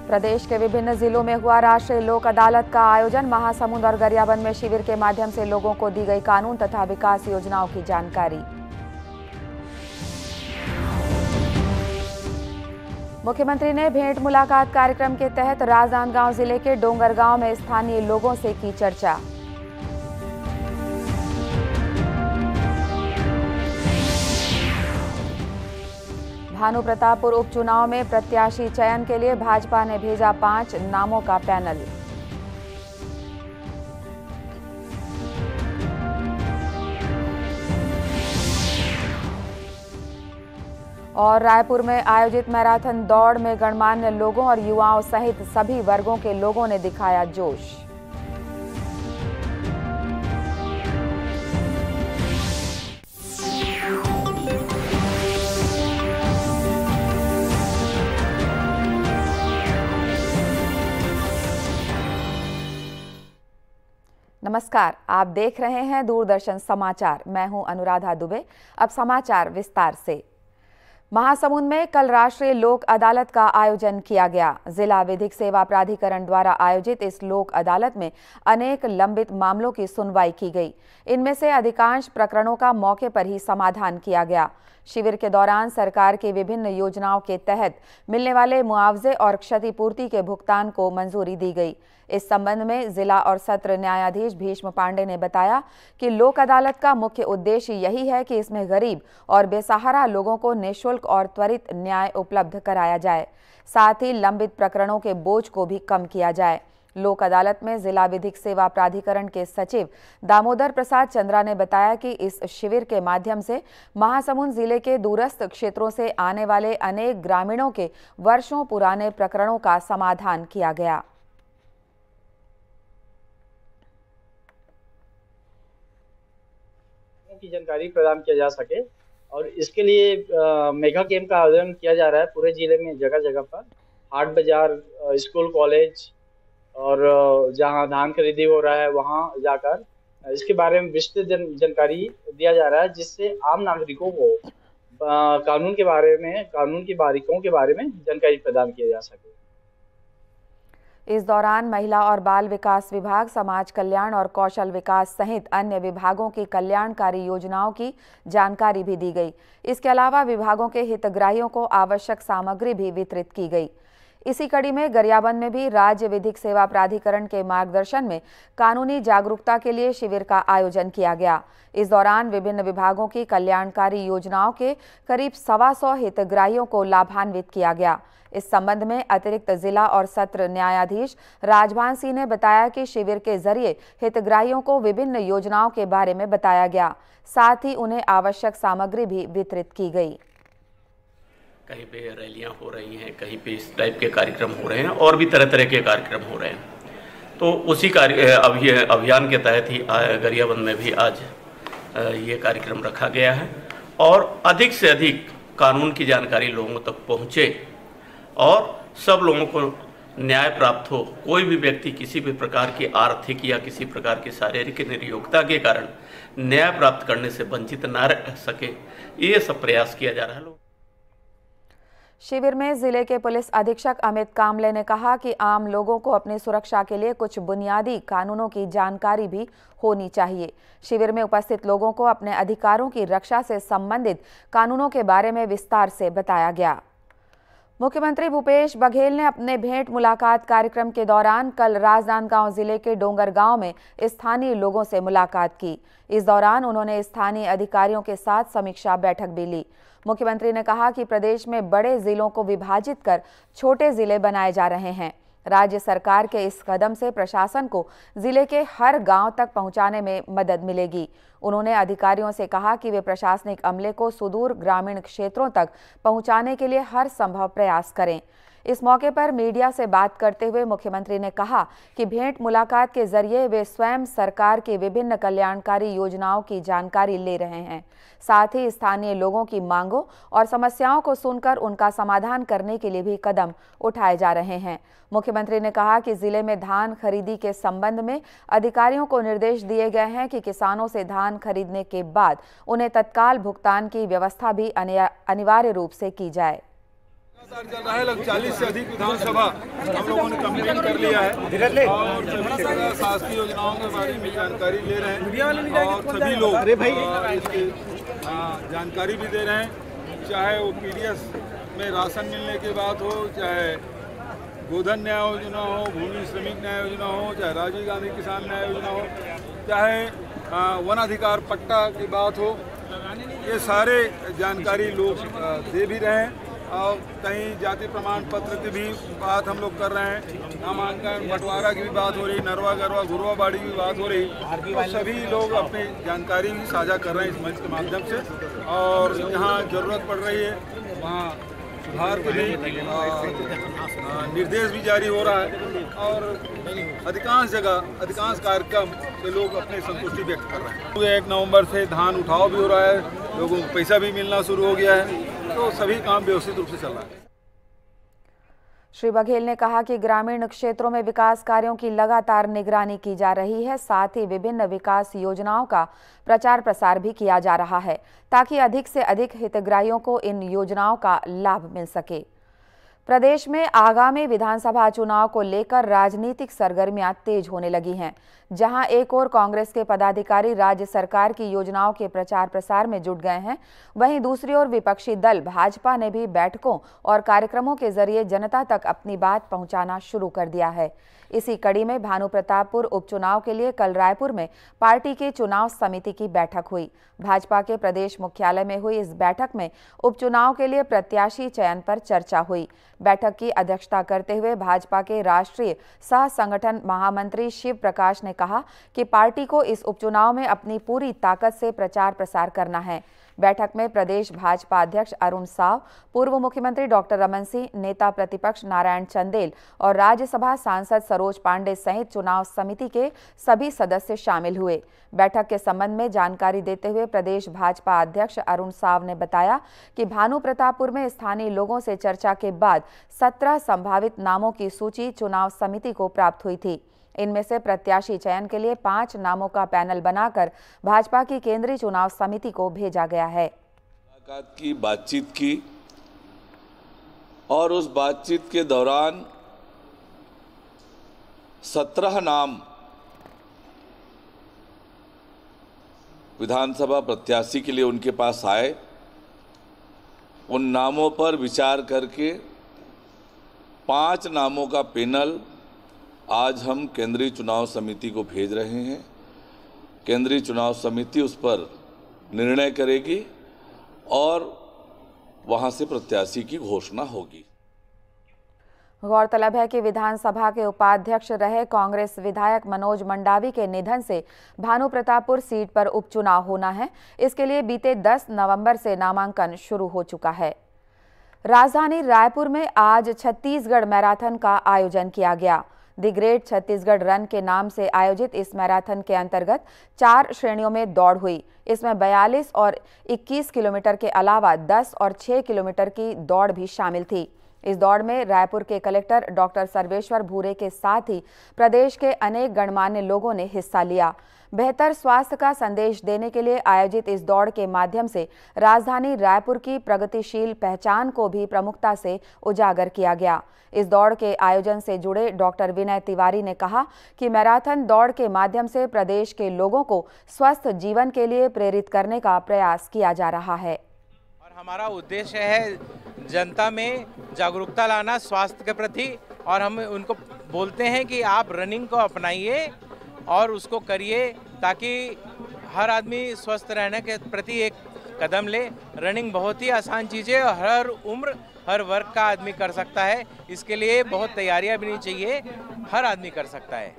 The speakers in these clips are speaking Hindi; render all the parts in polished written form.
प्रदेश के विभिन्न जिलों में हुआ राष्ट्रीय लोक अदालत का आयोजन। महासमुंद और गरियाबंद में शिविर के माध्यम से लोगों को दी गई कानून तथा विकास योजनाओं की जानकारी। मुख्यमंत्री ने भेंट मुलाकात कार्यक्रम के तहत राजनांदगांव जिले के डोंगरगांव में स्थानीय लोगों से की चर्चा। भानु प्रतापपुर उपचुनाव में प्रत्याशी चयन के लिए भाजपा ने भेजा 5 नामों का पैनल। और रायपुर में आयोजित मैराथन दौड़ में गणमान्य लोगों और युवाओं सहित सभी वर्गों के लोगों ने दिखाया जोश। नमस्कार, आप देख रहे हैं दूरदर्शन समाचार। मैं हूं अनुराधा दुबे। अब समाचार विस्तार से। महासमुंद में कल राष्ट्रीय लोक अदालत का आयोजन किया गया। जिला विधिक सेवा प्राधिकरण द्वारा आयोजित इस लोक अदालत में अनेक लंबित मामलों की सुनवाई की गई। इनमें से अधिकांश प्रकरणों का मौके पर ही समाधान किया गया। शिविर के दौरान सरकार की विभिन्न योजनाओं के तहत मिलने वाले मुआवजे और क्षतिपूर्ति के भुगतान को मंजूरी दी गई। इस संबंध में जिला और सत्र न्यायाधीश भीष्म पांडे ने बताया कि लोक अदालत का मुख्य उद्देश्य यही है कि इसमें गरीब और बेसहारा लोगों को निःशुल्क और त्वरित न्याय उपलब्ध कराया जाए, साथ ही लंबित प्रकरणों के बोझ को भी कम किया जाए। लोक अदालत में जिला विधिक सेवा प्राधिकरण के सचिव दामोदर प्रसाद चंद्रा ने बताया कि इस शिविर के माध्यम से महासमुंद जिले के दूरस्थ क्षेत्रों से आने वाले अनेक ग्रामीणों के वर्षों पुराने प्रकरणों का समाधान किया गया। की जानकारी प्रदान किया जा सके और इसके लिए मेगा कैंप का आयोजन किया जा रहा है पूरे जिले में। जगह जगह पर हाट बाजार, स्कूल, कॉलेज और जहां धान खरीदी हो रहा है वहां जाकर इसके बारे में विस्तृत जानकारी दिया जा रहा है, जिससे आम नागरिकों को कानून के बारे में, कानून की बारीकियों के बारे में जानकारी प्रदान किया जा सके। इस दौरान महिला और बाल विकास विभाग, समाज कल्याण और कौशल विकास सहित अन्य विभागों की कल्याणकारी योजनाओं की जानकारी भी दी गई। इसके अलावा विभागों के हितग्राहियों को आवश्यक सामग्री भी वितरित की गई। इसी कड़ी में गरियाबंद में भी राज्य विधिक सेवा प्राधिकरण के मार्गदर्शन में कानूनी जागरूकता के लिए शिविर का आयोजन किया गया। इस दौरान विभिन्न विभागों की कल्याणकारी योजनाओं के करीब 125 हितग्राहियों को लाभान्वित किया गया। इस संबंध में अतिरिक्त जिला और सत्र न्यायाधीश राजभान सिंह ने बताया कि शिविर के जरिए हितग्राहियों को विभिन्न योजनाओं के बारे में बताया गया, साथ ही उन्हें आवश्यक सामग्री भी वितरित की गई। कहीं पे रैलियां हो रही हैं, कहीं पे इस टाइप के कार्यक्रम हो रहे हैं और भी तरह तरह के कार्यक्रम हो रहे हैं। तो उसी अभियान के तहत ही गरियाबंद में भी आज ये कार्यक्रम रखा गया है और अधिक से अधिक कानून की जानकारी लोगों तक पहुँचे और सब लोगों को न्याय प्राप्त हो। कोई भी व्यक्ति किसी भी प्रकार की आर्थिक या किसी प्रकार की शारीरिक निर्योग्यता के कारण न्याय प्राप्त करने से वंचित न रह सके, ये सब प्रयास किया जा रहा है। शिविर में जिले के पुलिस अधीक्षक अमित कामले ने कहा कि आम लोगों को अपनी सुरक्षा के लिए कुछ बुनियादी कानूनों की जानकारी भी होनी चाहिए। शिविर में उपस्थित लोगों को अपने अधिकारों की रक्षा से संबंधित कानूनों के बारे में विस्तार से बताया गया। मुख्यमंत्री भूपेश बघेल ने अपने भेंट मुलाकात कार्यक्रम के दौरान कल राजनांदगांव जिले के डोंगरगांव में स्थानीय लोगों से मुलाकात की। इस दौरान उन्होंने स्थानीय अधिकारियों के साथ समीक्षा बैठक भी ली। मुख्यमंत्री ने कहा कि प्रदेश में बड़े जिलों को विभाजित कर छोटे जिले बनाए जा रहे हैं। राज्य सरकार के इस कदम से प्रशासन को जिले के हर गांव तक पहुंचाने में मदद मिलेगी। उन्होंने अधिकारियों से कहा कि वे प्रशासनिक अमले को सुदूर ग्रामीण क्षेत्रों तक पहुंचाने के लिए हर संभव प्रयास करें। इस मौके पर मीडिया से बात करते हुए मुख्यमंत्री ने कहा कि भेंट मुलाकात के जरिए वे स्वयं सरकार की विभिन्न कल्याणकारी योजनाओं की जानकारी ले रहे हैं, साथ ही स्थानीय लोगों की मांगों और समस्याओं को सुनकर उनका समाधान करने के लिए भी कदम उठाए जा रहे हैं। मुख्यमंत्री ने कहा कि जिले में धान खरीदी के संबंध में अधिकारियों को निर्देश दिए गए हैं कि किसानों से धान खरीदने के बाद उन्हें तत्काल भुगतान की व्यवस्था भी अनिवार्य रूप से की जाए। चल रहा है। लगभग 40 से अधिक विधानसभा हम लोगों ने कंप्लीट कर लिया है और सभी जगह शासकीय योजनाओं के बारे में जानकारी ले रहे हैं और सभी लोग इसकी जानकारी भी दे रहे हैं। चाहे वो पीडीएस में राशन मिलने की बात हो, चाहे गोधन न्याय योजना हो, भूमि श्रमिक न्याय योजना हो, चाहे राजीव गांधी किसान न्याय योजना हो, चाहे वन अधिकार पट्टा की बात हो, ये सारे जानकारी लोग दे भी रहे हैं। और कहीं जाति प्रमाण पत्र की भी बात हम लोग कर रहे हैं, नामांकन बंटवारा की भी बात हो रही, नरवा गरवा घुरवा बाड़ी की बात हो रही, तो सभी लोग अपनी जानकारी भी साझा कर रहे हैं इस मंच के माध्यम से। और जहाँ ज़रूरत पड़ रही है वहाँ सुधार के लिए निर्देश भी जारी हो रहा है और अधिकांश जगह अधिकांश कार्यक्रम से लोग अपनी संतुष्टि व्यक्त कर रहे हैं। 1 नवंबर से धान उठाव भी हो रहा है, लोगों को पैसा भी मिलना शुरू हो गया है, तो सभी काम व्यवस्थित रूप से चल रहा है। श्री बघेल ने कहा कि ग्रामीण क्षेत्रों में विकास कार्यों की लगातार निगरानी की जा रही है, साथ ही विभिन्न विकास योजनाओं का प्रचार प्रसार भी किया जा रहा है ताकि अधिक से अधिक हितग्राहियों को इन योजनाओं का लाभ मिल सके। प्रदेश में आगामी विधानसभा चुनाव को लेकर राजनीतिक सरगर्मियां तेज होने लगी हैं। जहां एक ओर कांग्रेस के पदाधिकारी राज्य सरकार की योजनाओं के प्रचार प्रसार में जुट गए हैं, वहीं दूसरी ओर विपक्षी दल भाजपा ने भी बैठकों और कार्यक्रमों के जरिए जनता तक अपनी बात पहुंचाना शुरू कर दिया है। इसी कड़ी में भानुप्रतापपुर उपचुनाव के लिए कल रायपुर में पार्टी की चुनाव समिति की बैठक हुई। भाजपा के प्रदेश मुख्यालय में हुई इस बैठक में उपचुनाव के लिए प्रत्याशी चयन पर चर्चा हुई। बैठक की अध्यक्षता करते हुए भाजपा के राष्ट्रीय सह संगठन महामंत्री शिव प्रकाश ने कहा कि पार्टी को इस उपचुनाव में अपनी पूरी ताकत से प्रचार प्रसार करना है। बैठक में प्रदेश भाजपा अध्यक्ष अरुण साव, पूर्व मुख्यमंत्री डॉक्टर रमन सिंह, नेता प्रतिपक्ष नारायण चंदेल और राज्यसभा सांसद सरोज पांडे सहित चुनाव समिति के सभी सदस्य शामिल हुए। बैठक के संबंध में जानकारी देते हुए प्रदेश भाजपा अध्यक्ष अरुण साव ने बताया कि भानुप्रतापपुर में स्थानीय लोगों से चर्चा के बाद 17 संभावित नामों की सूची चुनाव समिति को प्राप्त हुई थी। इनमें से प्रत्याशी चयन के लिए 5 नामों का पैनल बनाकर भाजपा की केंद्रीय चुनाव समिति को भेजा गया है। की बातचीत की और उस बातचीत के दौरान 17 नाम विधानसभा प्रत्याशी के लिए उनके पास आए। उन नामों पर विचार करके 5 नामों का पैनल आज हम केंद्रीय चुनाव समिति को भेज रहे हैं। केंद्रीय चुनाव समिति उस पर निर्णय करेगी और वहां से प्रत्याशी की घोषणा होगी। गौरतलब है कि विधानसभा के उपाध्यक्ष रहे कांग्रेस विधायक मनोज मंडावी के निधन से भानुप्रतापपुर सीट पर उपचुनाव होना है। इसके लिए बीते 10 नवंबर से नामांकन शुरू हो चुका है। राजधानी रायपुर में आज छत्तीसगढ़ मैराथन का आयोजन किया गया। द ग्रेट छत्तीसगढ़ रन के नाम से आयोजित इस मैराथन के अंतर्गत 4 श्रेणियों में दौड़ हुई। इसमें 42 और 21 किलोमीटर के अलावा 10 और 6 किलोमीटर की दौड़ भी शामिल थी। इस दौड़ में रायपुर के कलेक्टर डॉक्टर सर्वेश्वर भूरे के साथ ही प्रदेश के अनेक गणमान्य लोगों ने हिस्सा लिया। बेहतर स्वास्थ्य का संदेश देने के लिए आयोजित इस दौड़ के माध्यम से राजधानी रायपुर की प्रगतिशील पहचान को भी प्रमुखता से उजागर किया गया। इस दौड़ के आयोजन से जुड़े डॉक्टर विनय तिवारी ने कहा कि मैराथन दौड़ के माध्यम से प्रदेश के लोगों को स्वस्थ जीवन के लिए प्रेरित करने का प्रयास किया जा रहा है। और हमारा उद्देश्य है जनता में जागरूकता लाना स्वास्थ्य के प्रति, और हम उनको बोलते हैं कि आप रनिंग को अपनाइए और उसको करिए ताकि हर आदमी स्वस्थ रहने के प्रति एक कदम ले। रनिंग बहुत ही आसान चीज़ है और हर उम्र हर वर्ग का आदमी कर सकता है। इसके लिए बहुत तैयारियां भी नहीं चाहिए, हर आदमी कर सकता है।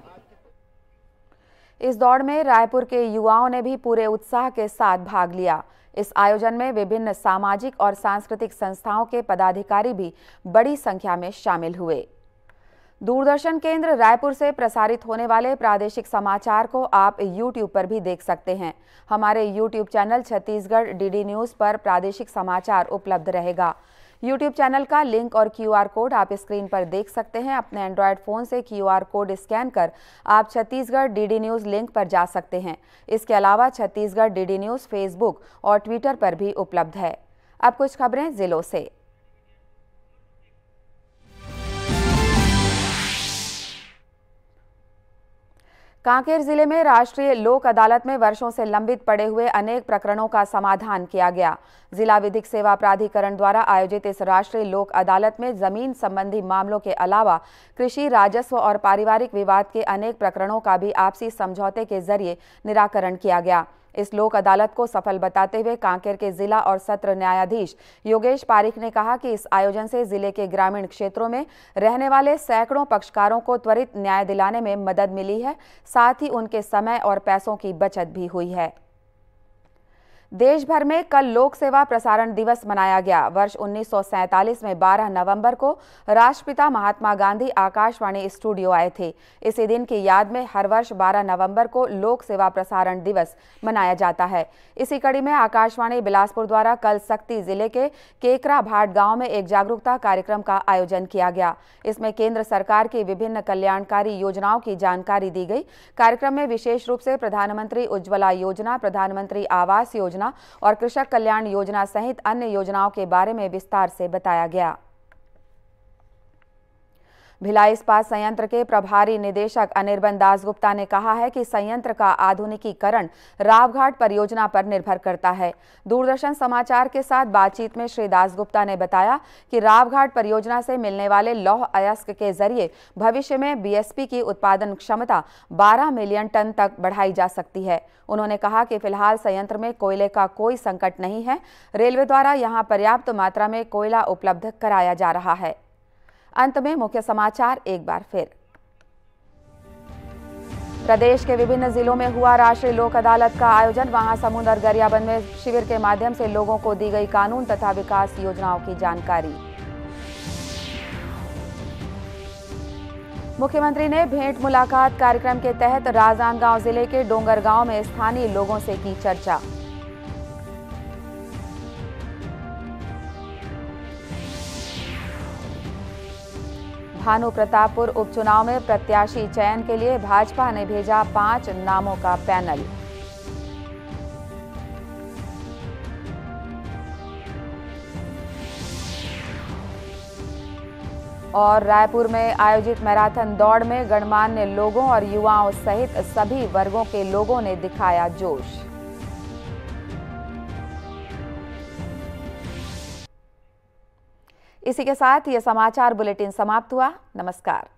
इस दौड़ में रायपुर के युवाओं ने भी पूरे उत्साह के साथ भाग लिया। इस आयोजन में विभिन्न सामाजिक और सांस्कृतिक संस्थाओं के पदाधिकारी भी बड़ी संख्या में शामिल हुए। दूरदर्शन केंद्र रायपुर से प्रसारित होने वाले प्रादेशिक समाचार को आप YouTube पर भी देख सकते हैं। हमारे YouTube channel Chhattisgarh DD news पर प्रादेशिक समाचार उपलब्ध रहेगा। YouTube चैनल का लिंक और QR कोड आप स्क्रीन पर देख सकते हैं। अपने एंड्रॉयड फ़ोन से QR कोड स्कैन कर आप छत्तीसगढ़ DD न्यूज़ लिंक पर जा सकते हैं। इसके अलावा छत्तीसगढ़ DD न्यूज़ फेसबुक और ट्विटर पर भी उपलब्ध है। अब कुछ खबरें जिलों से। कांकेर जिले में राष्ट्रीय लोक अदालत में वर्षों से लंबित पड़े हुए अनेक प्रकरणों का समाधान किया गया। जिला विधिक सेवा प्राधिकरण द्वारा आयोजित इस राष्ट्रीय लोक अदालत में जमीन संबंधी मामलों के अलावा कृषि, राजस्व और पारिवारिक विवाद के अनेक प्रकरणों का भी आपसी समझौते के जरिए निराकरण किया गया। इस लोक अदालत को सफल बताते हुए कांकेर के जिला और सत्र न्यायाधीश योगेश पारिख ने कहा कि इस आयोजन से जिले के ग्रामीण क्षेत्रों में रहने वाले सैकड़ों पक्षकारों को त्वरित न्याय दिलाने में मदद मिली है, साथ ही उनके समय और पैसों की बचत भी हुई है। देश भर में कल लोक सेवा प्रसारण दिवस मनाया गया। वर्ष 1947 में 12 नवंबर को राष्ट्रपिता महात्मा गांधी आकाशवाणी स्टूडियो आए थे। इसी दिन की याद में हर वर्ष 12 नवंबर को लोक सेवा प्रसारण दिवस मनाया जाता है। इसी कड़ी में आकाशवाणी बिलासपुर द्वारा कल सक्ती जिले के केकरा भाट गांव में एक जागरूकता कार्यक्रम का आयोजन किया गया। इसमें केंद्र सरकार की विभिन्न कल्याणकारी योजनाओं की जानकारी दी गई। कार्यक्रम में विशेष रूप से प्रधानमंत्री उज्ज्वला योजना, प्रधानमंत्री आवास योजना और कृषक कल्याण योजना सहित अन्य योजनाओं के बारे में विस्तार से बताया गया। भिलाई इस्पात संयंत्र के प्रभारी निदेशक अनिर्बन दासगुप्ता ने कहा है कि संयंत्र का आधुनिकीकरण रावघाट परियोजना पर निर्भर करता है। दूरदर्शन समाचार के साथ बातचीत में श्री दासगुप्ता ने बताया कि रावघाट परियोजना से मिलने वाले लौह अयस्क के जरिए भविष्य में बीएसपी की उत्पादन क्षमता 12 मिलियन टन तक बढ़ाई जा सकती है। उन्होंने कहा कि फिलहाल संयंत्र में कोयले का कोई संकट नहीं है। रेलवे द्वारा यहां पर्याप्त मात्रा में कोयला उपलब्ध कराया जा रहा है। अंत में मुख्य समाचार एक बार फिर। प्रदेश के विभिन्न जिलों में हुआ राष्ट्रीय लोक अदालत का आयोजन। महासमुंद और गरियाबंद में शिविर के माध्यम से लोगों को दी गई कानून तथा विकास योजनाओं की जानकारी। मुख्यमंत्री ने भेंट मुलाकात कार्यक्रम के तहत राजनांदगांव जिले के डोंगरगांव में स्थानीय लोगों से की चर्चा। भानु प्रतापपुर उपचुनाव में प्रत्याशी चयन के लिए भाजपा ने भेजा 5 नामों का पैनल। और रायपुर में आयोजित मैराथन दौड़ में गणमान्य लोगों और युवाओं सहित सभी वर्गों के लोगों ने दिखाया जोश। इसी के साथ ये समाचार बुलेटिन समाप्त हुआ। नमस्कार।